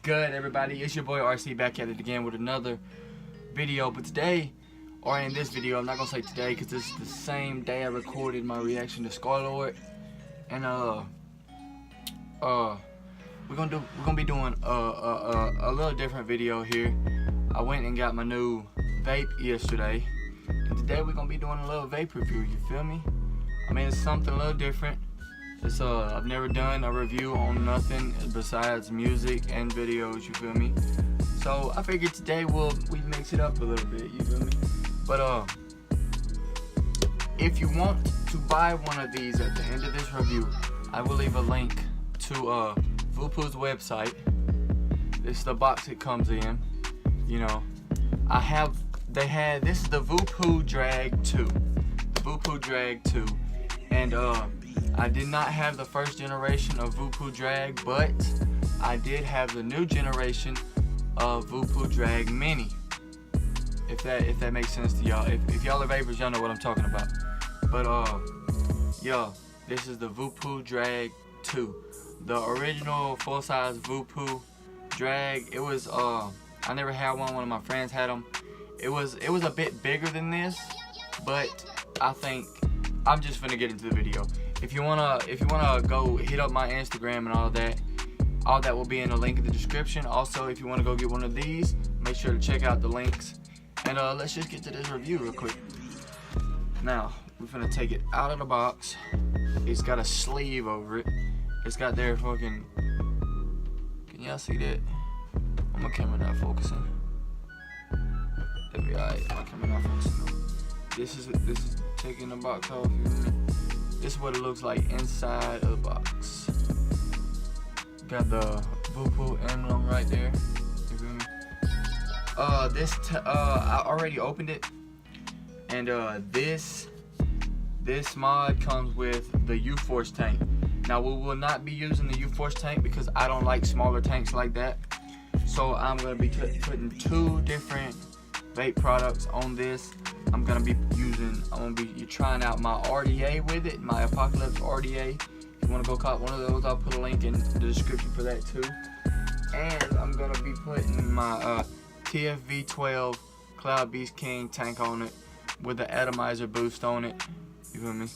good, everybody? It's your boy RC back at it again with another video. But today, or in this video, I'm not gonna say today because this is the same day I recorded my reaction to Star-Lord. And we're gonna be doing a little different video here. I went and got my new vape yesterday, and today we're gonna be doing a little vape review. You feel me? I mean, it's something a little different. It's I've never done a review on nothing besides music and videos, you feel me? So I figured today we mix it up a little bit, you feel me? But if you want to buy one of these at the end of this review, I will leave a link to Voopoo's website. It's the box it comes in, you know. This is the Voopoo Drag 2. The Voopoo Drag 2. And I did not have the first generation of Voopoo Drag, but I did have the new generation of Voopoo Drag Mini. If that makes sense to y'all. If y'all are vapors, y'all know what I'm talking about. But yo, this is the Voopoo Drag 2. The original full-size Voopoo Drag. It was I never had one of my friends had them. It was a bit bigger than this, but I think I'm just finna get into the video. If you wanna go hit up my Instagram and all that will be in the link in the description. Also, if you wanna go get one of these, make sure to check out the links. And let's just get to this review real quick. Now, we're finna take it out of the box. It's got a sleeve over it. It's got their fucking, can y'all see that? My camera not focusing. It'll be alright, my camera not focusing. This is taking the box off. This is what it looks like inside of the box. Got the Voopoo emblem right there. You feel me? I already opened it, and this mod comes with the U-Force tank. Now we will not be using the U-Force tank because I don't like smaller tanks like that. So I'm gonna be putting two different vape products on this. I'm gonna be trying out my RDA with it, my Apocalypse RDA. If you wanna go cop one of those, I'll put a link in the description for that too. And I'm gonna be putting my TFV12 Cloud Beast King tank on it with the atomizer boost on it. You feel me?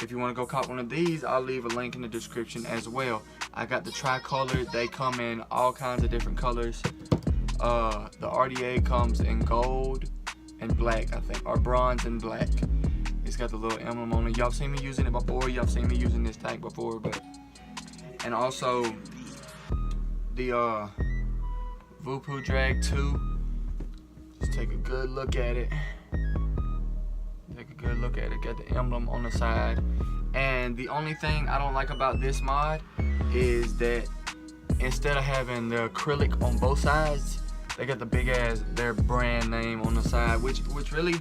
If you wanna go cop one of these, I'll leave a link in the description as well. I got the tricolor. They come in all kinds of different colors. The RDA comes in gold and black, I think, or bronze and black. It's got the little emblem on it. Y'all seen me using it before. Y'all seen me using this tank before, and also the Voopoo Drag 2. Just take a good look at it. Take a good look at it. Got the emblem on the side. And the only thing I don't like about this mod is that instead of having the acrylic on both sides, they got the big ass their brand name on the side, which really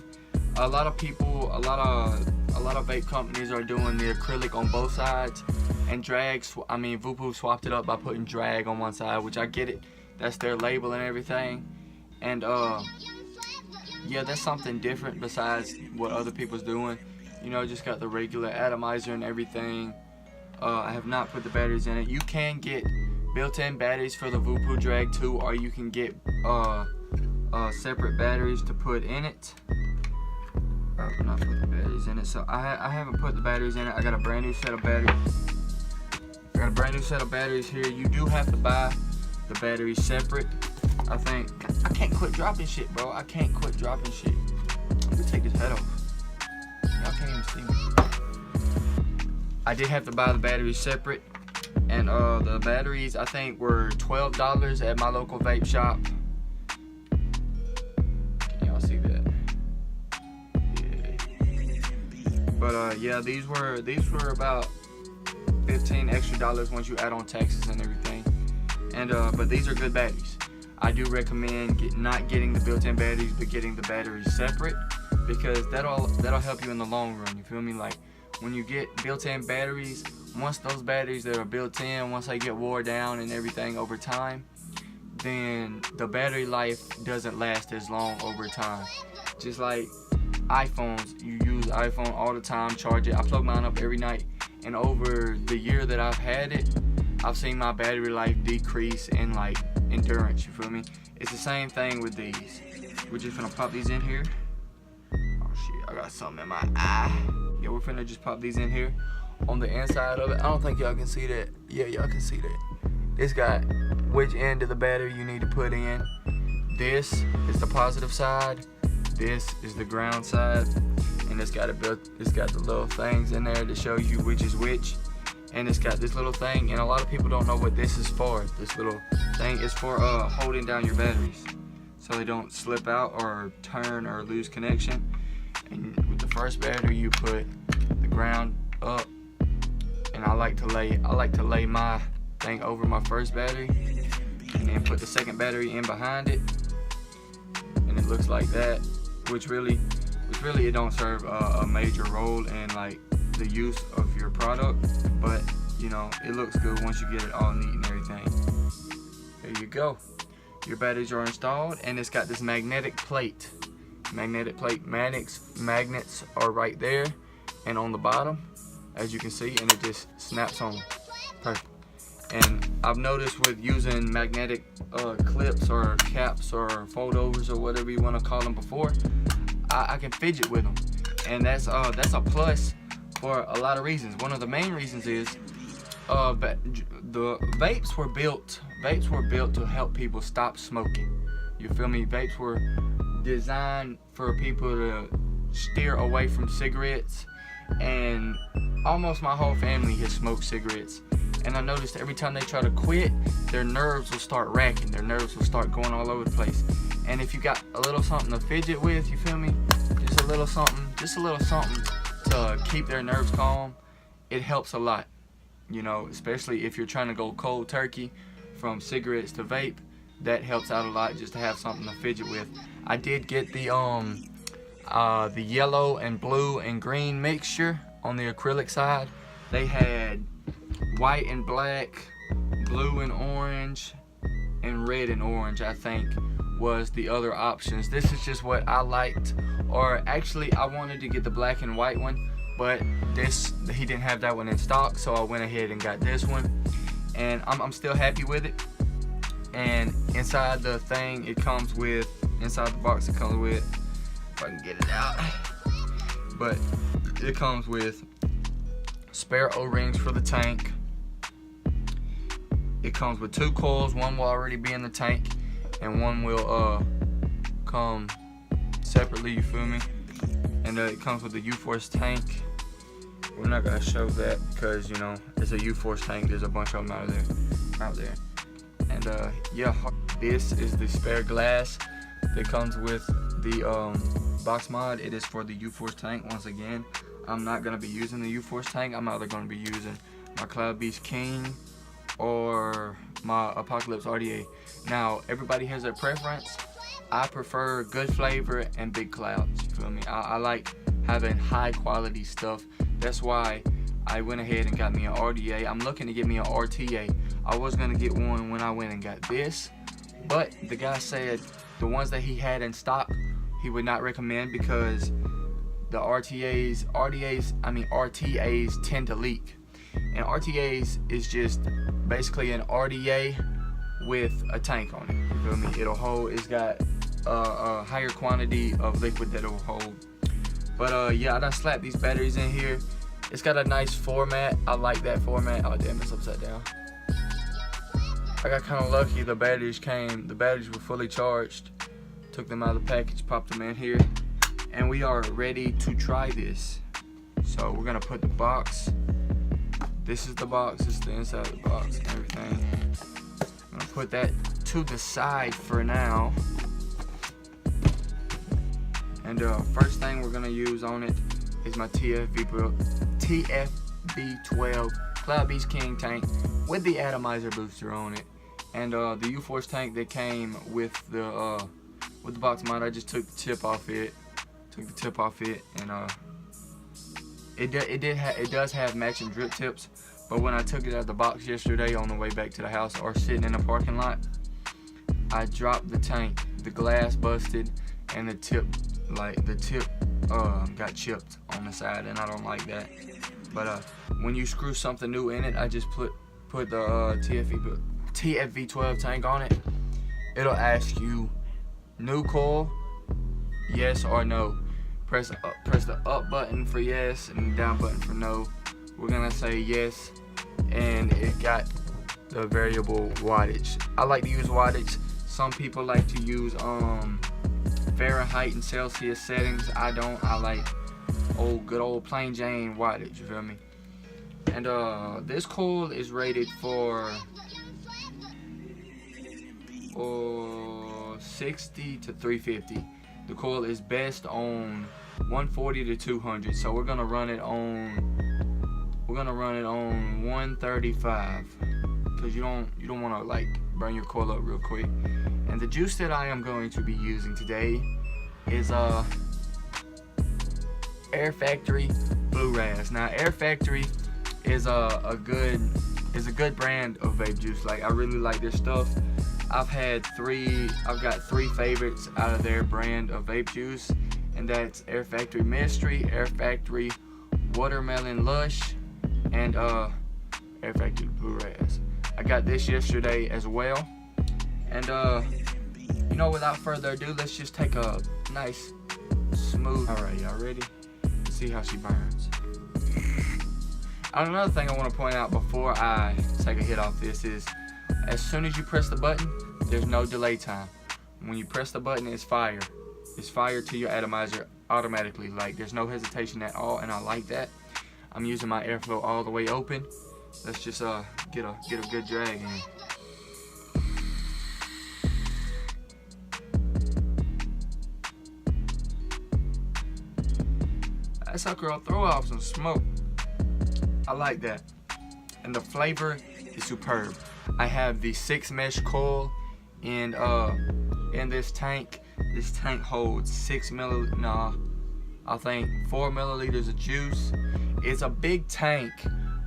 a lot of people, a lot of vape companies are doing the acrylic on both sides, and Voopoo swapped it up by putting drag on one side, which I get it. That's their label and everything. And yeah, that's something different besides what other people's doing. You know, just got the regular atomizer and everything. I have not put the batteries in it. You can get built-in batteries for the Voopoo Drag 2, or you can get separate batteries to put in it. I'm not putting the batteries in it, so I haven't put the batteries in it. I got a brand new set of batteries. I got a brand new set of batteries here. You do have to buy the batteries separate. I think I can't quit dropping shit, bro. I can't quit dropping shit. I'm gonna take this head off. Y'all can't even see me. I did have to buy the batteries separate, and the batteries I think were $12 at my local vape shop. Can y'all see that? Yeah. But yeah, these were about $15 extra once you add on taxes and everything. And but these are good batteries. I do recommend not getting the built-in batteries, but getting the batteries separate, because that'll help you in the long run. You feel me? Like when you get built-in batteries, once those batteries that are built in, once they get wore down and everything over time, then the battery life doesn't last as long over time. Just like iPhones, you use iPhone all the time, charge it. I plug mine up every night, and over the year that I've had it, I've seen my battery life decrease in like endurance, you feel me? It's the same thing with these. We're just gonna pop these in here. Oh shit, I got something in my eye. Yeah, we're finna just pop these in here. On the inside of it, I don't think y'all can see that. Yeah, y'all can see that. It's got which end of the battery you need to put in. This is the positive side. This is the ground side. And it's got the little things in there to show you which is which. And it's got this little thing, and a lot of people don't know what this is for. This little thing is for holding down your batteries so they don't slip out or turn or lose connection. And with the first battery, you put the ground up, and I like to lay my thing over my first battery, and then put the second battery in behind it, and it looks like that, which really it don't serve a major role in like the use of your product, but you know, it looks good once you get it all neat and everything. There you go. Your batteries are installed, and it's got this magnetic plate. Magnets are right there and on the bottom, as you can see, and it just snaps on. Perfect. And I've noticed with using magnetic clips or caps or foldovers or whatever you want to call them before, I can fidget with them, and that's a plus for a lot of reasons. One of the main reasons is the vapes were built to help people stop smoking. You feel me? Vapes were designed for people to steer away from cigarettes, and almost my whole family has smoked cigarettes. And I noticed every time they try to quit, their nerves will start racking. Their nerves will start going all over the place. And if you got a little something to fidget with, you feel me? Just a little something to keep their nerves calm, it helps a lot. You know, especially if you're trying to go cold turkey from cigarettes to vape, that helps out a lot just to have something to fidget with. I did get the yellow and blue and green mixture on the acrylic side. They had white and black, blue and orange, and red and orange, I think, was the other options. This is just what I liked, or actually I wanted to get the black and white one, but he didn't have that one in stock, so I went ahead and got this one, and I'm still happy with it. And inside the thing, inside the box it comes with, if I can get it out, but it comes with spare O-rings for the tank. It comes with 2 coils. One will already be in the tank, and one will come separately, you feel me? And it comes with the U-Force tank. We're not gonna show that because, you know, it's a U-Force tank. There's a bunch of them out there. And yeah, this is the spare glass that comes with the box mod. It is for the U-Force tank. Once again, I'm not gonna be using the U-Force tank. I'm either gonna be using my Cloud Beast King or my Apocalypse RDA. Now, everybody has their preference. I prefer good flavor and big clouds, you feel me? I like having high quality stuff. That's why I went ahead and got me an RDA. I'm looking to get me an RTA. I was gonna get one when I went and got this, but the guy said the ones that he had in stock, he would not recommend because the RTAs tend to leak. And RTAs is just basically an RDA with a tank on it, you feel me? It's got a higher quantity of liquid that it'll hold. But yeah, I done slapped these batteries in here. It's got a nice format. I like that format. Oh damn, it's upside down. I got kind of lucky. The batteries were fully charged. Took them out of the package, popped them in here, and we are ready to try this. So we're gonna put the box. This is the box. This is the inside of the box and everything. I'm gonna put that to the side for now. And first thing we're gonna use on it is my TFV12 Cloud Beast King tank with the atomizer booster on it, and the U-Force tank that came with the box mod. I just took the tip off it, and it does have matching drip tips. But when I took it out of the box yesterday on the way back to the house or sitting in the parking lot, I dropped the tank. The glass busted, and the tip got chipped on the side, and I don't like that. But when you screw something new in it, I just put the TFV12 tank on it, it'll ask you new coil, yes or no. Press the up button for yes and the down button for no. We're gonna say yes, and it got the variable wattage. I like to use wattage. Some people like to use Fahrenheit and Celsius settings. I don't. I like good old plain Jane wattage, you feel me? And this coil is rated for 60 to 350. The coil is best on 140 to 200. So we're gonna run it on 135, because you don't want to like burn your coil up real quick. And the juice that I am going to be using today is Air Factory Blue Raz. Now Air Factory is a good brand of vape juice. Like, I really like their stuff. I've got three favorites out of their brand of vape juice, and that's Air Factory Mystery, Air Factory Watermelon Lush, and Air Factory Blue Raz. I got this yesterday as well. And you know, without further ado, let's just take a nice smooth. Alright, y'all ready? Let's see how she burns. Another thing I want to point out before I take a hit off this is, as soon as you press the button, there's no delay time. When you press the button, it's fire. It's fire to your atomizer automatically. Like, there's no hesitation at all, and I like that. I'm using my airflow all the way open. Let's just get a good drag in. That sucker will throw off some smoke. I like that. And the flavor is superb. I have the 6 mesh coil in this tank. This tank holds 4 milliliters of juice. It's a big tank,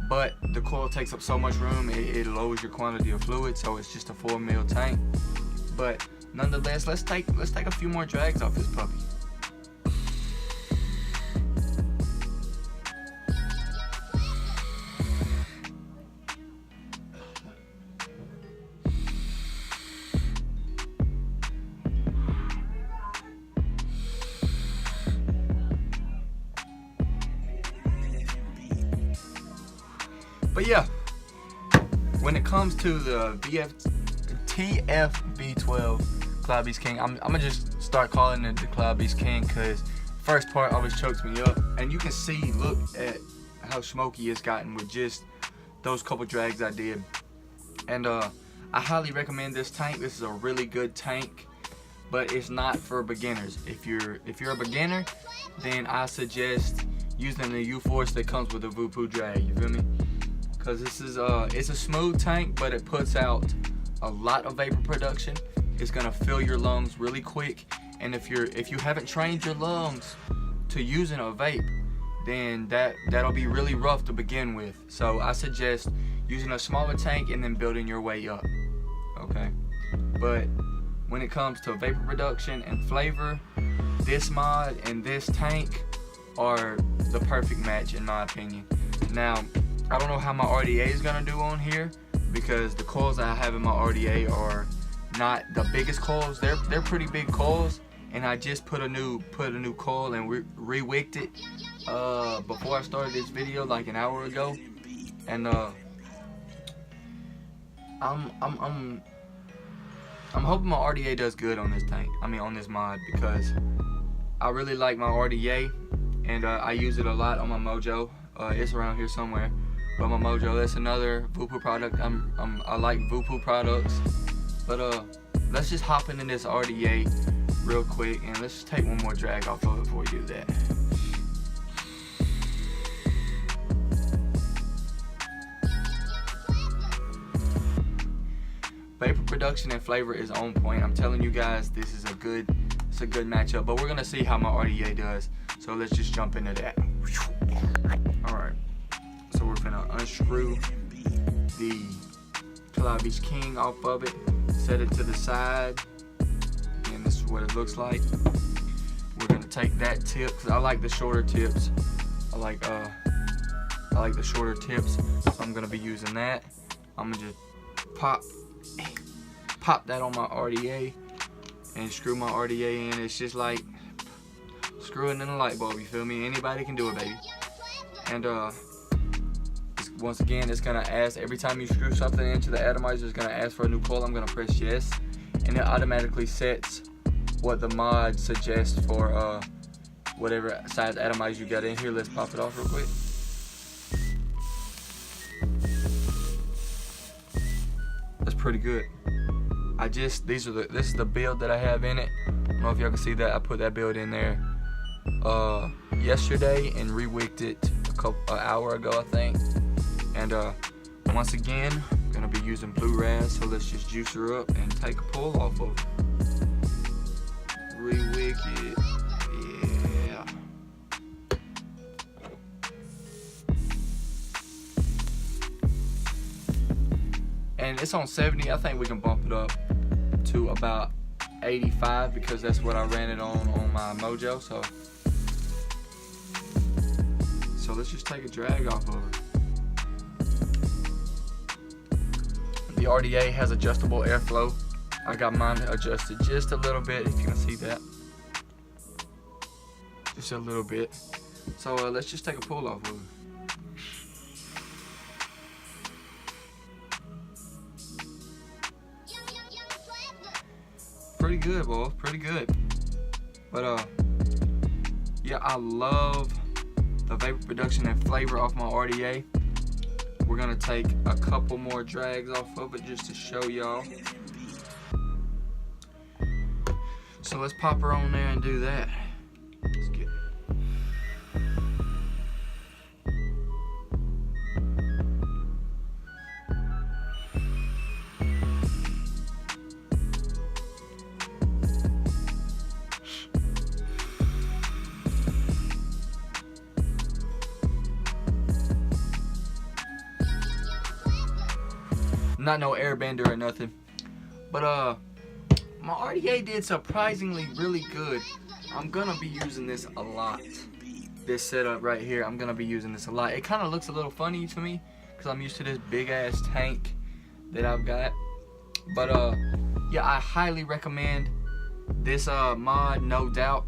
but the coil takes up so much room, it lowers your quantity of fluid, so it's just a 4 mil tank. But nonetheless, let's take a few more drags off this puppy. But yeah, when it comes to the TFB12 Cloud Beast King, I'm gonna just start calling it the Cloud Beast King, because first part always chokes me up. And you can see, look at how smoky it's gotten with just those couple drags I did. And I highly recommend this tank. This is a really good tank, but it's not for beginners. If you're a beginner, then I suggest using the U-Force that comes with the Voopoo drag. You feel me? Because this is it's a smooth tank, but it puts out a lot of vapor production. It's gonna fill your lungs really quick, and if you haven't trained your lungs to using a vape, then that'll be really rough to begin with. So I suggest using a smaller tank and then building your way up. Okay, but when it comes to vapor production and flavor, this mod and this tank are the perfect match in my opinion. Now, I don't know how my RDA is gonna do on here, because the coils I have in my RDA are not the biggest coils. They're pretty big coils, and I just put a new coil and re-wicked it before I started this video like an hour ago. And I'm hoping my RDA does good on this tank. I mean, on this mod, because I really like my RDA, and I use it a lot on my Mojo. It's around here somewhere. But my Mojo, that's another Voopoo product. I like Voopoo products. But let's just hop into this RDA real quick, and let's just take one more drag off of it before we do that. Vapor production and flavor is on point. I'm telling you guys, this is a good matchup. But we're gonna see how my RDA does. So let's just jump into that. Alright. So we're gonna unscrew the Cloud Beast King off of it, set it to the side, and this is what it looks like. We're gonna take that tip, because I like the shorter tips. I like the shorter tips, so I'm gonna be using that. I'm gonna just pop pop that on my RDA and screw my RDA in. It's just like screwing in a light bulb, you feel me? Anybody can do it, baby. And once again, it's gonna ask every time you screw something into the atomizer, it's gonna ask for a new coil. I'm gonna press yes, and it automatically sets what the mod suggests for whatever size atomizer you got in here. Let's pop it off real quick. That's pretty good. This is the build that I have in it. I don't know if y'all can see that. I put that build in there yesterday and re-wicked it an hour ago, I think. And once again, I'm gonna be using blue raz, so let's just juice her up and take a pull off of her. Re-wick it, yeah. And it's on 70. I think we can bump it up to about 85 because that's what I ran it on my Mojo. So let's just take a drag off of her. The RDA has adjustable airflow. I got mine adjusted just a little bit, if you can see that. Just a little bit. So let's just take a pull off of her. Pretty good, boy. Pretty good. But yeah, I love the vapor production and flavor off my RDA. We're gonna take a couple more drags off of it just to show y'all. So let's pop her on there and do that. Let's get not no airbender or nothing, but my RDA did surprisingly really good. I'm gonna be using this a lot. This setup right here, I'm gonna be using this a lot. It kind of looks a little funny to me because I'm used to this big ass tank that I've got, but yeah, I highly recommend this mod, no doubt,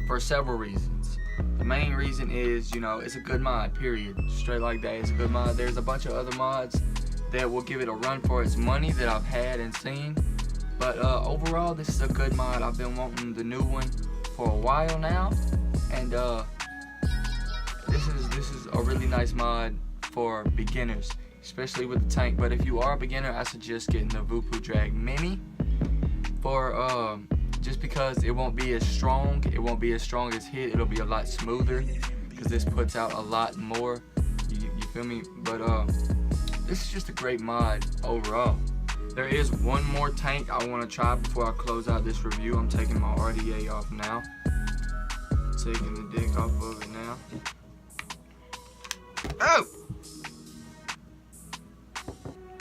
for several reasons. The main reason is, you know, it's a good mod, period. Straight like that, it's a good mod. There's a bunch of other mods that will give it a run for its money that I've had and seen, but overall this is a good mod. I've been wanting the new one for a while now, and this is a really nice mod for beginners, especially with the tank. But if you are a beginner, I suggest getting the Voopoo Drag Mini for just because it won't be as strong. It won't be as strong as hit. It'll be a lot smoother because this puts out a lot more. You feel me? But this is just a great mod overall. There is one more tank I want to try before I close out this review. I'm taking my RDA off now. Taking the dick off of it now. Oh!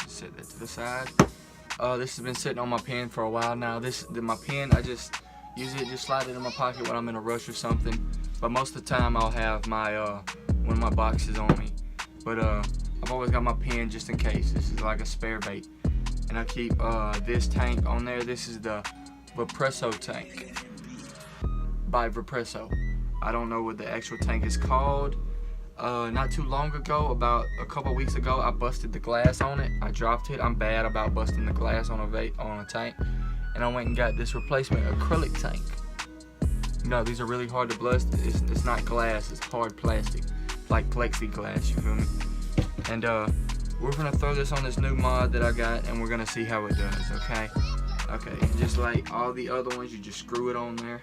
Set that to the side. This has been sitting on my pen for a while now. My pen, I just usually just slide it in my pocket when I'm in a rush or something. But most of the time I'll have my one of my boxes on me. But I've always got my pen just in case. This is like a spare bait. And I keep this tank on there. This is the Vapresso tank by Vapresso. I don't know what the actual tank is called. Not too long ago, about a couple weeks ago, I busted the glass on it. I dropped it. I'm bad about busting the glass on a tank. And I went and got this replacement acrylic tank. You know, these are really hard to bust. It's not glass, it's hard plastic. Like plexiglass, you feel me? And we're gonna throw this on this new mod that I got, and we're gonna see how it does, okay? Okay, and just like all the other ones, you just screw it on there.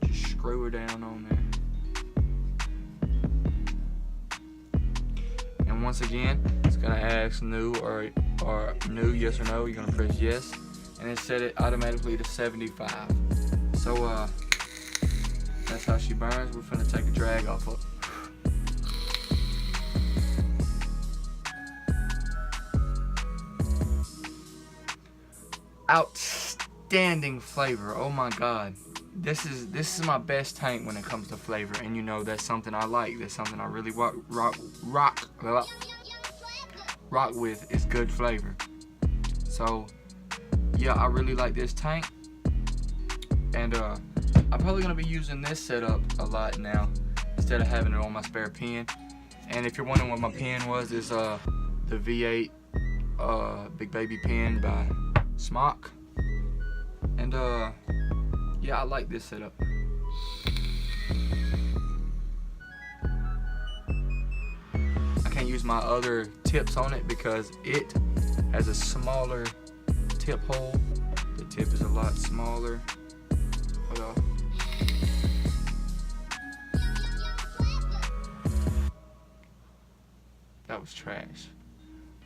Just screw her down on there. And once again, it's gonna ask new or new, yes or no. You're gonna press yes, and it set it automatically to 75. So that's how she burns. We're gonna take a drag off of. Outstanding flavor. Oh my god, this is my best tank when it comes to flavor, and you know that's something I like. That's something I really rock with, is good flavor. So yeah, I really like this tank, and I'm probably gonna be using this setup a lot now instead of having it on my spare pen. And if you're wondering what my pen was, it's the V8 Big Baby pen by Smock. And yeah, I like this setup. I can't use my other tips on it because it has a smaller tip hole. The tip is a lot smaller. Hold on. That was trash.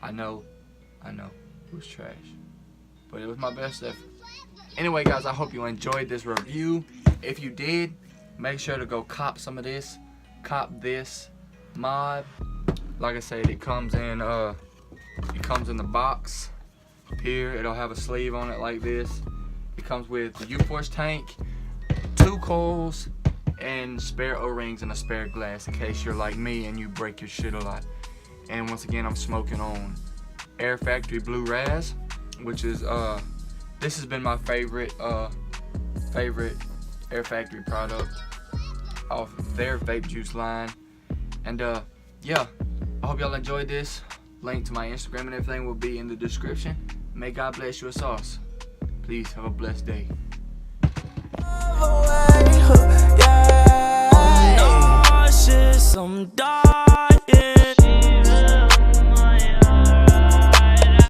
I know, it was trash. But it was my best effort. Anyway, guys, I hope you enjoyed this review. If you did, make sure to go cop some of this. Cop this mod. Like I said, it comes in the box. Here, it'll have a sleeve on it like this. It comes with the U-Force tank, 2 coils, and spare O-rings and a spare glass in case you're like me and you break your shit a lot. And once again, I'm smoking on Air Factory Blue Raz, which is this has been my favorite Air Factory product off their vape juice line. And yeah, I hope y'all enjoyed this. Link to my Instagram and everything will be in the description. May God bless you a sauce. Please have a blessed day. Some